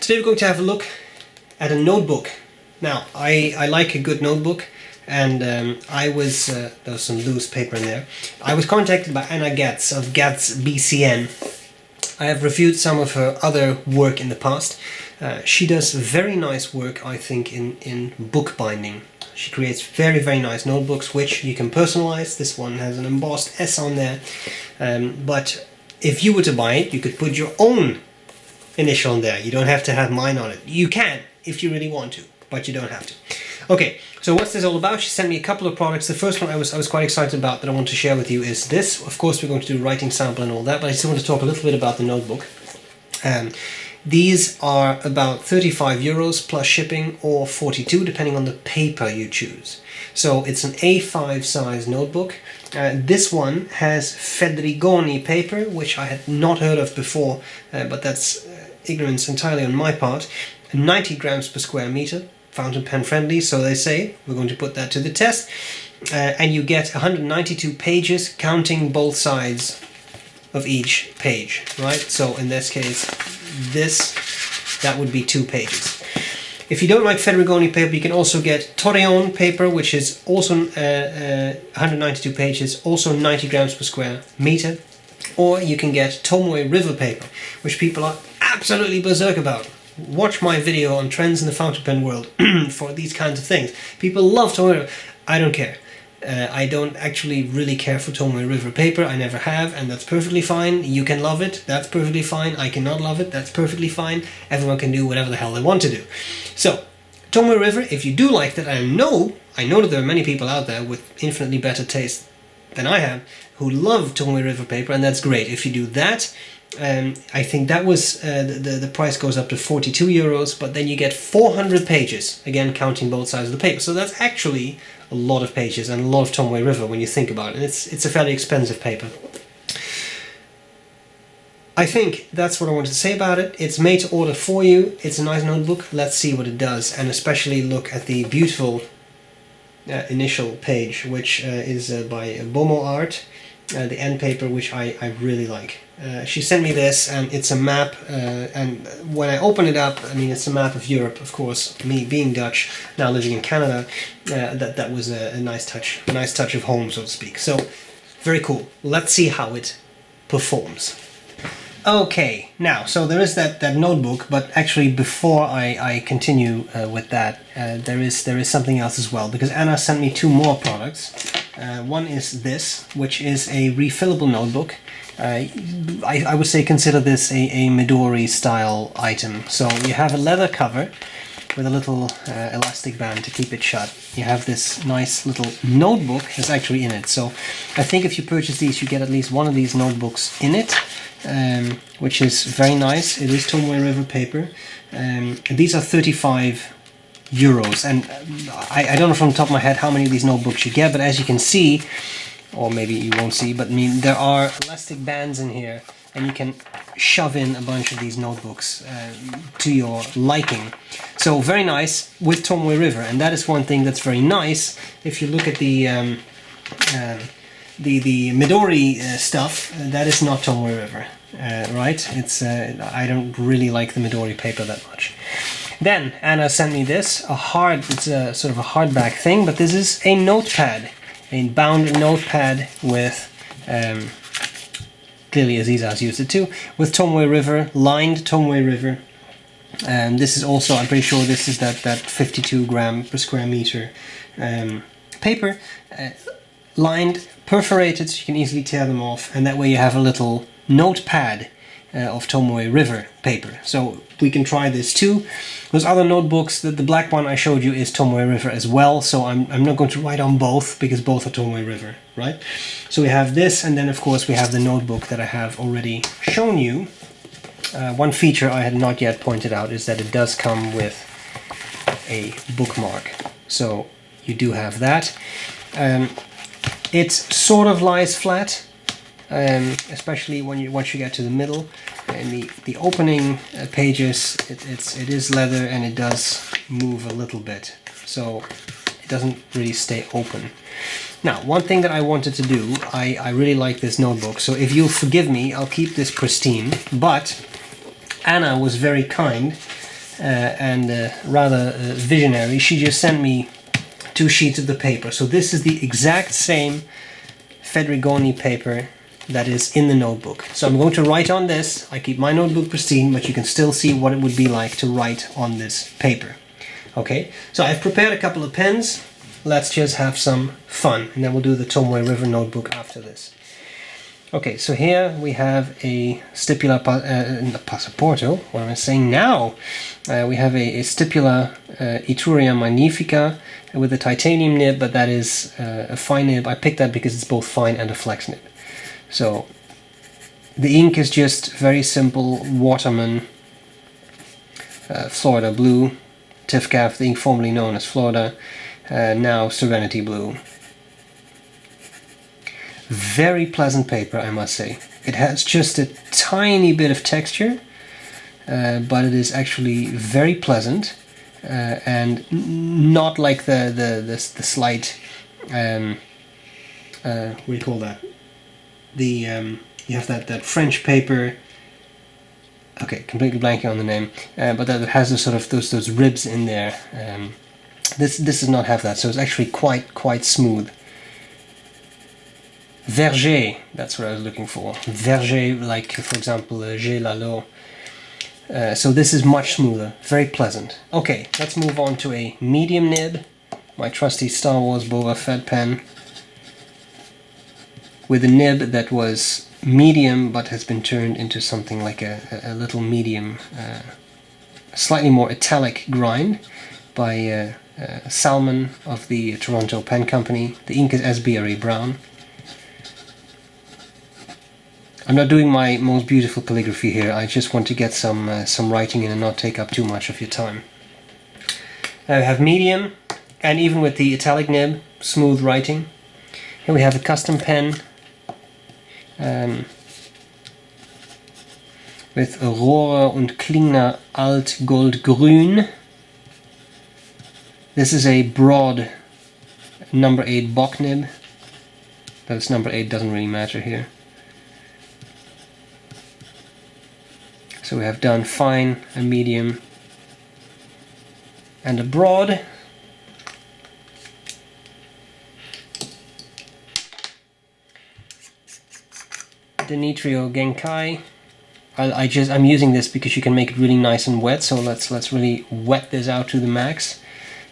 Today we're going to have a look at a notebook. Now, I like a good notebook, and there was some loose paper in there. I was contacted by Anna Gatz of GatzBCN. I have reviewed some of her other work in the past. She does very nice work, I think, in bookbinding. She creates very, very nice notebooks, which you can personalize. This one has an embossed S on there. But if you were to buy it, you could put your own initial on there. You don't have to have mine on it. You can, if you really want to, but you don't have to. Okay, so what's this all about? She sent me a couple of products. The first one I was quite excited about that I want to share with you is this. Of course, we're going to do writing sample and all that, but I just want to talk a little bit about the notebook. These are about 35 euros plus shipping, or 42 depending on the paper you choose. So it's an A5 size notebook. This one has Fedrigoni paper, which I had not heard of before, but that's ignorance entirely on my part. 90 grams per square meter, fountain pen friendly, so they say. We're going to put that to the test. And you get 192 pages, counting both sides of each page, right? So in this case, that would be 2 pages. If you don't like Fedrigoni paper, you can also get Torreon paper, which is also 192 pages, also 90 grams per square meter. Or you can get Tomoe-River paper, which people are absolutely berserk about. Watch my video on trends in the fountain pen world for these kinds of things. People love Tomoe-River. I don't care. I don't actually really care for Tomoe-River paper. I never have, and that's perfectly fine. You can love it. That's perfectly fine. I cannot love it. That's perfectly fine. Everyone can do whatever the hell they want to do. So, Tomoe-River, if you do like that, I know that there are many people out there with infinitely better taste than I have who love Tomoe-River paper, and that's great. If you do that, I think that was the price goes up to 42 euros, but then you get 400 pages, again counting both sides of the paper. So that's actually a lot of pages and a lot of Tomoe-River when you think about it. And it's a fairly expensive paper. I think that's what I wanted to say about it. It's made to order for you. It's a nice notebook. Let's see what it does, and especially look at the beautiful initial page, which is by Bomo Art, the end paper, which I really like. She sent me this, and it's a map, and when I open it up, I mean, it's a map of Europe, of course. Me being Dutch, now living in Canada, that was a nice touch of home, so to speak. So, very cool. Let's see how it performs. Okay, now, so there is that notebook, but actually before I continue with that, there is something else as well, because Anna sent me 2 more products. One is this, which is a refillable notebook. I would say consider this a Midori style item. So you have a leather cover with a little elastic band to keep it shut. You have this nice little notebook that's actually in it. So I think if you purchase these, you get at least one of these notebooks in it, which is very nice. It is Tomoe-River paper. These are 35 euros, and I don't know from the top of my head how many of these notebooks you get, but as you can see, or maybe you won't see, but I mean, there are elastic bands in here, and you can shove in a bunch of these notebooks to your liking. So very nice with Tomoe-River, and that is one thing that's very nice. If you look at the Midori stuff, that is not Tomoe-River, right? It's I don't really like the Midori paper that much. Then Anna sent me this, it's a sort of a hardback thing, but this is a notepad, a bound notepad with, clearly Aziza has used it too, with Tomoe-River, lined Tomoe-River. And this is also, I'm pretty sure this is that 52 gram per square meter paper, lined, perforated, so you can easily tear them off, and that way you have a little notepad of Tomoe-River paper. So we can try this too. Those other notebooks, the black one I showed you is Tomoe-River as well, so I'm not going to write on both, because both are Tomoe-River, right? So we have this, and then of course we have the notebook that I have already shown you. One feature I had not yet pointed out is that it does come with a bookmark. So you do have that. It sort of lies flat, especially once you get to the middle. And the opening pages, it is leather, and it does move a little bit, so it doesn't really stay open. Now, one thing that I wanted to do, I really like this notebook, so if you'll forgive me, I'll keep this pristine, but Anna was very kind and rather visionary, she just sent me 2 sheets of the paper. So this is the exact same Fedrigoni paper that is in the notebook. So I'm going to write on this. I keep my notebook pristine, but you can still see what it would be like to write on this paper. Okay, so I've prepared a couple of pens. Let's just have some fun, and then we'll do the Tomoe-River Notebook after this. Okay, so here we have a Stipula Passaporto. What am I saying now? We have a Stipula Etruria Magnifica with a titanium nib, but that is a fine nib. I picked that because it's both fine and a flex nib. So the ink is just very simple Waterman Florida Blue, Tifcaf, the ink formerly known as Florida, now Serenity Blue. Very pleasant paper, I must say. It has just a tiny bit of texture, but it is actually very pleasant, and not like the slight what do you call that? You have that French paper. Okay, completely blanking on the name, but that it has sort of those ribs in there. This does not have that, so it's actually quite smooth. Verger, that's what I was looking for. Verger, like for example, G. Lalo. So this is much smoother, very pleasant. Okay, let's move on to a medium nib, my trusty Star Wars Boba Fett pen, with a nib that was medium but has been turned into something like a little medium, slightly more italic grind by Salmon of the Toronto Pen Company. The ink is B.R.E. Brown. I'm not doing my most beautiful calligraphy here, I just want to get some writing in and not take up too much of your time. Now we have medium, and even with the italic nib, smooth writing. Here we have a custom pen with Aurora und Klingner Alt Goldgrün. This is a broad number 8 Bock nib. That it's number 8 doesn't really matter here. So we have done fine, a medium, and a broad. Denitrio Genkai. I'm using this because you can make it really nice and wet. So let's really wet this out to the max.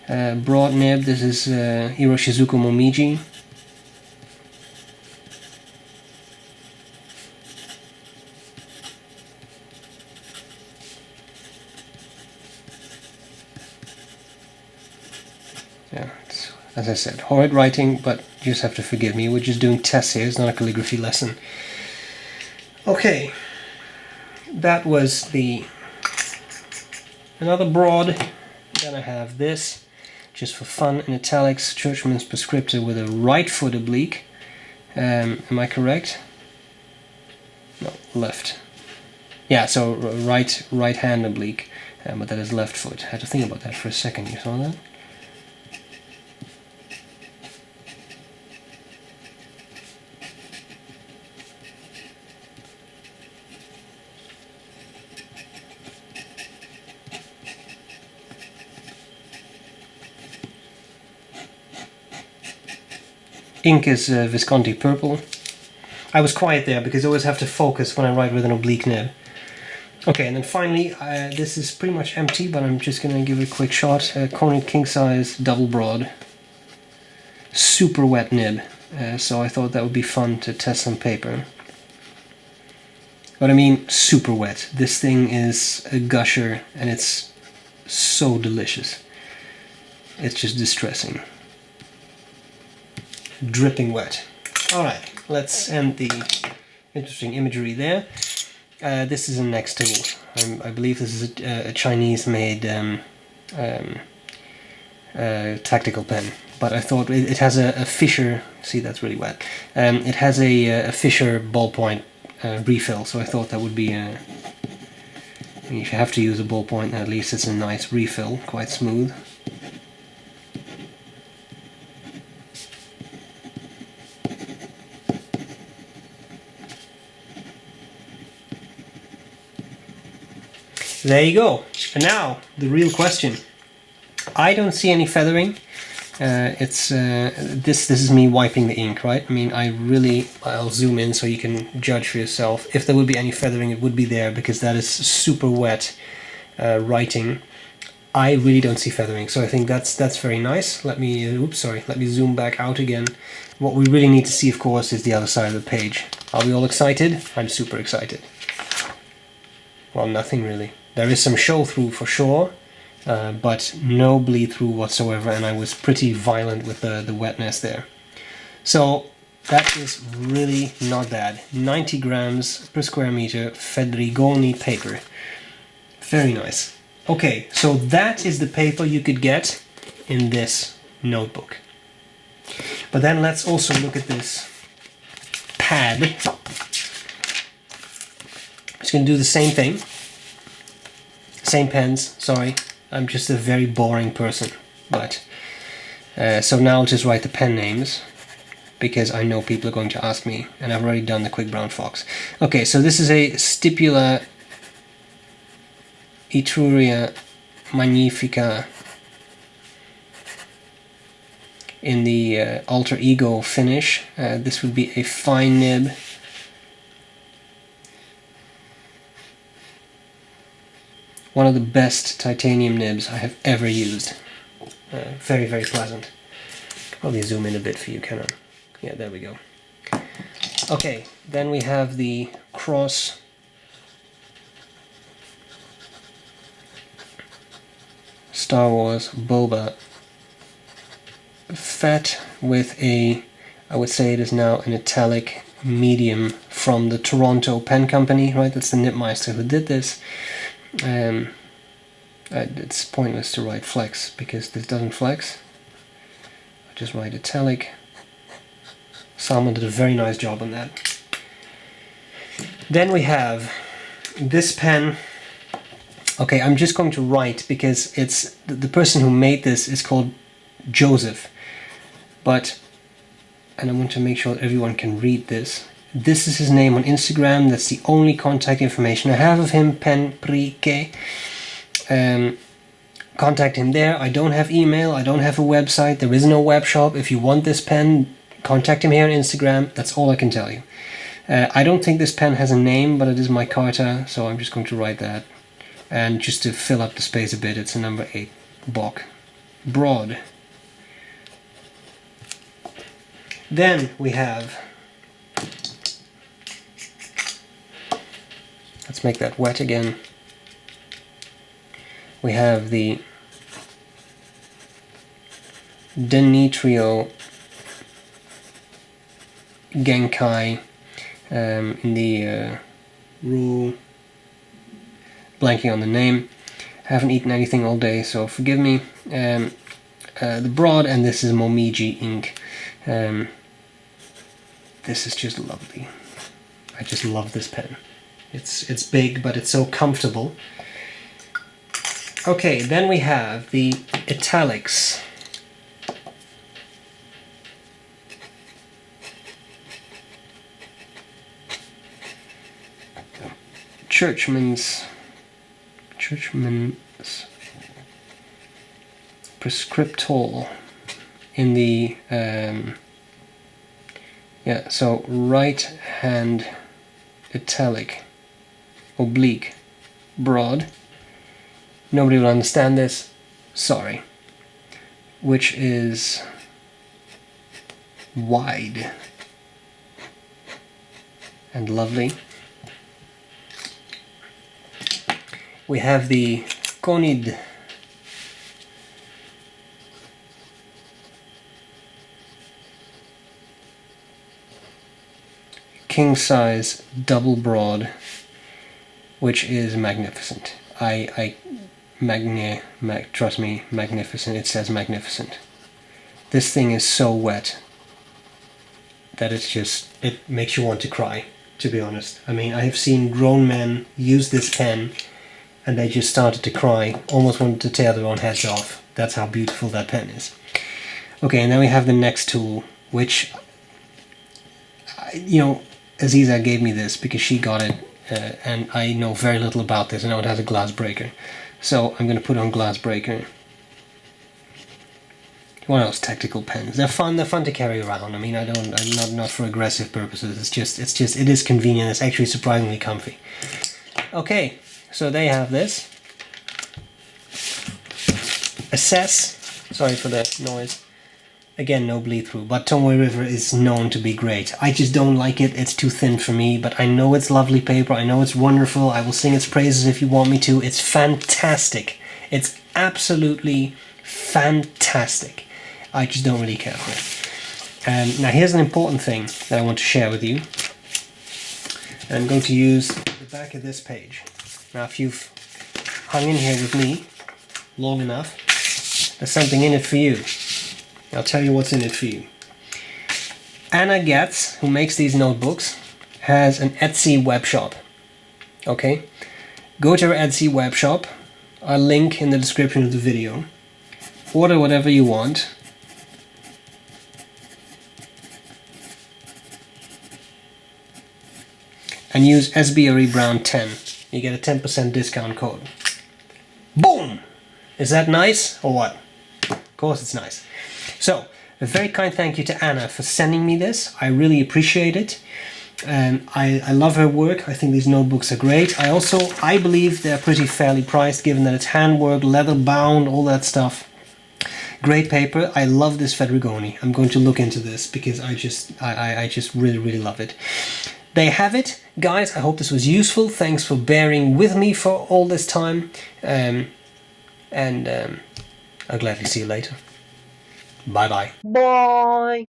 Broad nib. This is Hiroshizuku Momiji. Yeah, it's, as I said, horrid writing, but you just have to forgive me. We're just doing tests here. It's not a calligraphy lesson. Okay, that was another broad. Then I have this, just for fun, in italics, Churchman's Prescriptor with a right foot oblique. Am I correct? No, left. Yeah, so right hand oblique, but that is left foot. I had to think about that for a second. You saw that? Ink is Visconti Purple. I was quiet there because I always have to focus when I write with an oblique nib. Okay, and then finally, this is pretty much empty, but I'm just going to give it a quick shot. Corning King Size Double Broad. Super wet nib, so I thought that would be fun to test some paper. But I mean, super wet. This thing is a gusher, and it's so delicious. It's just distressing. Dripping wet. Alright, let's end the interesting imagery there. This is a next tool. I believe this is a Chinese-made tactical pen, but I thought it has a Fisher. See, that's really wet. It has a Fisher ballpoint refill, so I thought that would be a. I mean, if you have to use a ballpoint, at least it's a nice refill, quite smooth. there you go. And now, the real question. I don't see any feathering. This is me wiping the ink, right? I mean, I'll zoom in so you can judge for yourself. If there would be any feathering, it would be there because that is super wet writing. I really don't see feathering, so I think that's very nice. Let me let me zoom back out again. What we really need to see, of course, is the other side of the page. Are we all excited? I'm super excited. Well, nothing really. There is some show through for sure, but no bleed through whatsoever, and I was pretty violent with the wetness there. So that is really not bad. 90 grams per square meter Fedrigoni paper. Very nice. Okay, so that is the paper you could get in this notebook. But then let's also look at this pad. I'm just going to do the same thing. Same pens, sorry. I'm just a very boring person. But so now I'll just write the pen names, because I know people are going to ask me, and I've already done the Quick Brown Fox. Okay, so this is a Stipula Etruria Magnifica in the Alter Ego finish. This would be a fine nib. One of the best titanium nibs I have ever used. Very, very pleasant. Probably zoom in a bit for you, can I? Yeah, there we go. Okay, then we have the Cross Star Wars Boba Fett with a, I would say it is now an Italic medium from the Toronto Pen Company, right? That's the Nibmeister who did this. It's pointless to write flex because this doesn't flex. I just write Italic. Salmon did a very nice job on that. Then we have this pen. Okay, I'm just going to write because it's the person who made this is called Joseph. And I want to make sure that everyone can read this. This is his name on Instagram. That's the only contact information I have of him, Penprike. Contact him there. I don't have email. I don't have a website. There is no web shop. If you want this pen, contact him here on Instagram. That's all I can tell you. I don't think this pen has a name, but it is my Carta, so I'm just going to write that. And just to fill up the space a bit, it's a number 8 Bock. Broad. Then we have, let's make that wet again. We have the Denitrio Genkai in the rule. Blanking on the name. I haven't eaten anything all day, so forgive me. The Broad, and this is Momiji ink. This is just lovely. I just love this pen. It's big, but it's so comfortable. Okay, then we have the Italics. Churchman's Prescriptol in the so right hand italic oblique broad. Nobody will understand this, sorry. Which is wide and lovely. We have the Conid king size double broad, which is magnificent. Trust me, magnificent. It says magnificent. This thing is so wet that it makes you want to cry, to be honest. I mean, I have seen grown men use this pen and they just started to cry, almost wanted to tear their own heads off. That's how beautiful that pen is. Okay, and then we have the next tool, which, Aziza gave me this because she got it and I know very little about this. I know it has a glass breaker, so I'm going to put on glass breaker. One of those tactical pens. They're fun. They're fun to carry around. I mean, I'm not for aggressive purposes. It is convenient. It's actually surprisingly comfy. Okay, so they have this. Assess. Sorry for the noise. Again, no bleed through, but Tomoe-River is known to be great. I just don't like it. It's too thin for me, but I know it's lovely paper. I know it's wonderful. I will sing its praises if you want me to. It's fantastic. It's absolutely fantastic. I just don't really care for it. Now here's an important thing that I want to share with you. I'm going to use the back of this page. Now if you've hung in here with me long enough, there's something in it for you. I'll tell you what's in it for you. Anna Gatz, who makes these notebooks, has an Etsy web shop. Okay? Go to her Etsy web shop. I'll link in the description of the video. Order whatever you want. And use B.R.E 10. You get a 10% discount code. Boom! Is that nice or what? Of course it's nice. So, a very kind thank you to Anna for sending me this. I really appreciate it. I love her work. I think these notebooks are great. I believe they're pretty fairly priced, given that it's handwork, leather bound, all that stuff. Great paper. I love this Fedrigoni. I'm going to look into this because I just really love it. There you have it, guys. I hope this was useful. Thanks for bearing with me for all this time. I'll gladly see you later. Bye-bye. Bye!